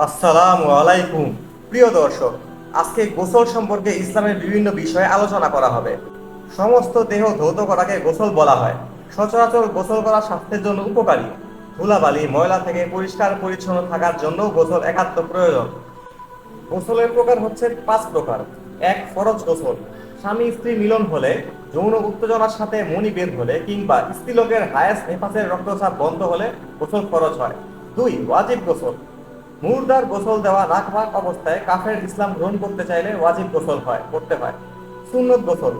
আসসালামু আলাইকুম। প্রিয় দর্শক, আজকে গোসল সম্পর্কে ইসলামের বিভিন্ন বিষয়ে আলোচনা করা হবে। সমস্ত দেহ ধৌত করাকে গোসল বলা হয়। সচরাচর গোসল করা স্বাস্থ্যের জন্য উপকারী। ধুলাবালি ময়লা থেকে পরিষ্কার পরিচ্ছন্ন থাকার জন্য গোসল একান্ত প্রয়োজন। গোসলের প্রকার হচ্ছে 5 প্রকার। এক, ফরজ গোসল। স্বামী স্ত্রী মিলন হলে, যৌন উত্তেজনার সাথে মনি বের হলে কিংবা স্ত্রীলোকের হায়াস নেফাসের রক্তচাপ বন্ধ হলে গোসল ফরজ হয়। 2, ওয়াজিব গোসল। মুর্দার গোসল দেওয়া নাকভাগ অবস্থায় কাফের ইসলাম গ্রহণ করতে চাইলে ওয়াজিব গোসল করতে হয়। সুন্নত গোসল।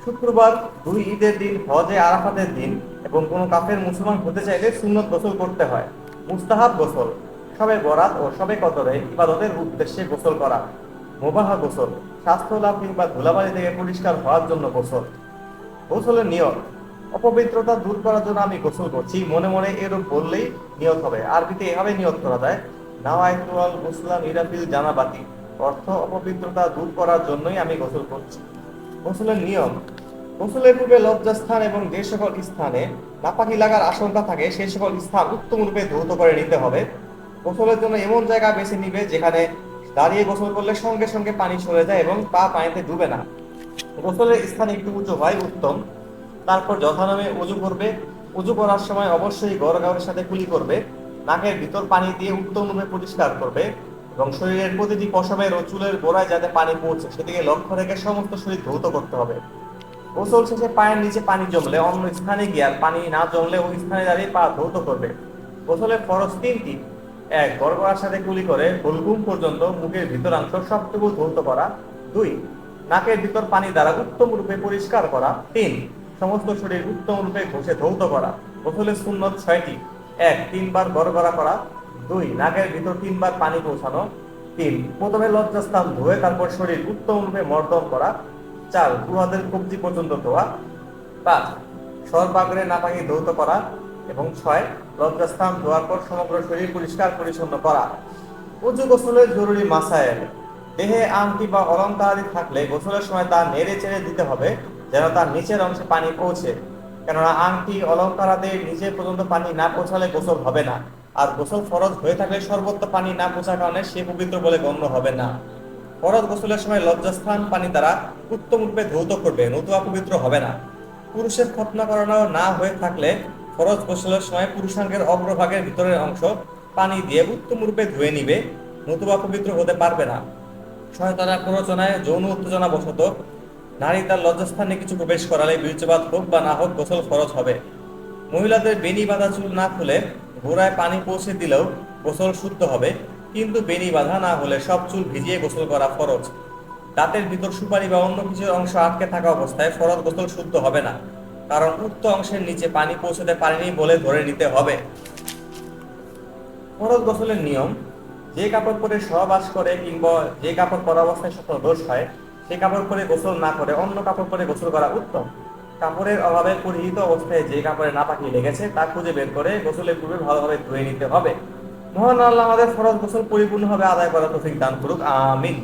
শুক্রবার, 2 ঈদের দিন, হজে আরাফাতের দিন এবং কোনো কাফের মুসলমান হতে চাইলে সুন্নত গোসল করতে হয়। মুস্তাহাব গোসল। সবে বরাত ও সবে কদরে ইবাদতের উদ্দেশ্যে গোসল করা। মুবাহ গোসল। স্বাস্থ্য লাভ কিংবা ধুলাবালি থেকে পরিষ্কার হওয়ার জন্য গোসল। গোসলের নিয়ত। অপবিত্রতা দূর করার জন্য আমি গোসল করছি, মনে মনে এরূপ বললেই নিয়ত হবে। আরবিতে এভাবে নিয়ত করা যায়, নাওয়াইতুল গুসলা মিরাফিল জানাবাতি। অর্থ, অপবিত্রতা দূর করার জন্যই আমি গোসল করছি। গোসলের নিয়ম। গোসলের পূর্বে লজ্জাস্থান এবং যে সকল স্থানে নাপাকি লাগার আশঙ্কা থাকে সেই সকল স্থান উত্তম রূপে ধৌত করে নিতে হবে। গোসলের জন্য এমন জায়গা বেছে নিবে যেখানে দাঁড়িয়ে গোসল করলে সঙ্গে সঙ্গে পানি সরে যায় এবং পা পানিতে ডুবে না। গোসলের স্থান একটু উঁচু হয় উত্তম। তারপর যথানামে উজু করবে। উজু করার সময় অবশ্যই গড়গাওয়ের সাথে কুলি করবে। নাকের ভিতর পানি দিয়ে উত্তম রূপে পরিষ্কার করবে এবং শরীরের প্রতিটি পশমের ও চুলের গোড়ায় যাতে পানি পৌঁছে সেদিকে লক্ষ্য রেখে সমস্ত শরীর ধৌত করতে হবে। গোসল শেষে পায়ের নিচে পানি জমলে অন্য স্থানে গিয়ে আর পানি না জমলে ওই স্থানে দাঁড়িয়ে পা ধৌত করবে। গোসলের ফরজ 3টি। এক, গড়গড়ার সাথে কুলি করে হুলকুম পর্যন্ত মুখের ভিতরাংশ সবটুকু ধৌত করা। 2, নাকের ভিতর পানি দ্বারা উত্তম রূপে পরিষ্কার করা। 3, সমস্ত শরীর উত্তম রূপে ঘষে ধৌত করা। গোসলের সুন্নত 6টি। 1, 3 বার গড়গড়া করা। 2, নাকের ভিতর 3 বার পানি পৌঁছানো। 3, প্রথমে লজ্জাস্থান ধুয়ে তারপর শরীর উত্তম রূপে মর্দন করা। 4, দুহাতের কবজি পর্যন্ত ধোয়া। 5, সর্বাগ্রে নাপাকি ধৌত করা। এবং 6, লজ্জাস্থান ধোয়ার পর সমগ্র শরীর পরিষ্কার পরিচ্ছন্ন করা। উজু গোসলের জরুরি মাসায়েল। দেহে আংটি বা অলংকারাদি থাকলে গোসলের সময় তা নেড়ে চেড়ে দিতে হবে যেন তার নিচের অংশে পানি পৌঁছে, কেননা আংটি অলংকারাদের নিচে পর্যন্ত পানি না পৌঁছালে গোসল হবে না। আর গোসল ফরজ হয়ে থাকলে সর্বত্র পানি না পৌঁছার কারণে সে পবিত্র বলে গণ্য হবে না। ফরজ গোসলের সময় লজ্জাস্থান পানি দ্বারা উত্তম রূপে ধৌত করবে, নতুবা পবিত্র হবে না। পুরুষের খতনা করানো না হয়ে থাকলে ফরজ গোসলের সময় পুরুষাঙ্গের অগ্রভাগের ভিতরের অংশ পানি দিয়ে উত্তম রূপে ধুয়ে নিবে, নতুবা পবিত্র হতে পারবে না। শয়তানের প্ররোচনায় যৌন উত্তেজনা বশত নারী তার লজ্জাস্থানে কিছু প্রবেশ করালে বীর্যপাত হোক বা না হোক গোসল ফরজ হবে। মহিলাদের বেনি বাঁধা চুল না খুলে গোড়ায় পানি পৌঁছে দিলেও গোসল শুদ্ধ হবে, কিন্তু বেনি বাঁধা না হলে সব চুল ভিজিয়ে গোসল করা ফরজ। দাঁতের ভিতর সুপারি বা অন্য কিছুর অংশ আটকে থাকা অবস্থায় ফরজ গোসল শুদ্ধ হবে না, কারণ উক্ত অংশের নিচে পানি পৌঁছতে পারেনি বলে ধরে নিতে হবে। ফরজ গোসলের নিয়ম। যে কাপড় পরে সহবাস করে কিংবা যে কাপড় পরা অবস্থায় সকল দোষ হয় সে কাপড় পরে গোসল না করে অন্য কাপড় পরে গোসল করা উত্তম। কাপড়ের অভাবে পরিহিত অবস্থায় যে কাপড়ে নাপাকি লেগেছে তা খুঁজে বের করে গোসলের পূর্বে ভালোভাবে ধুয়ে নিতে হবে। মহান আল্লাহ আমাদের ফরজ গোসল পরিপূর্ণভাবে আদায় করার তৌফিক দান করুক, আমিন।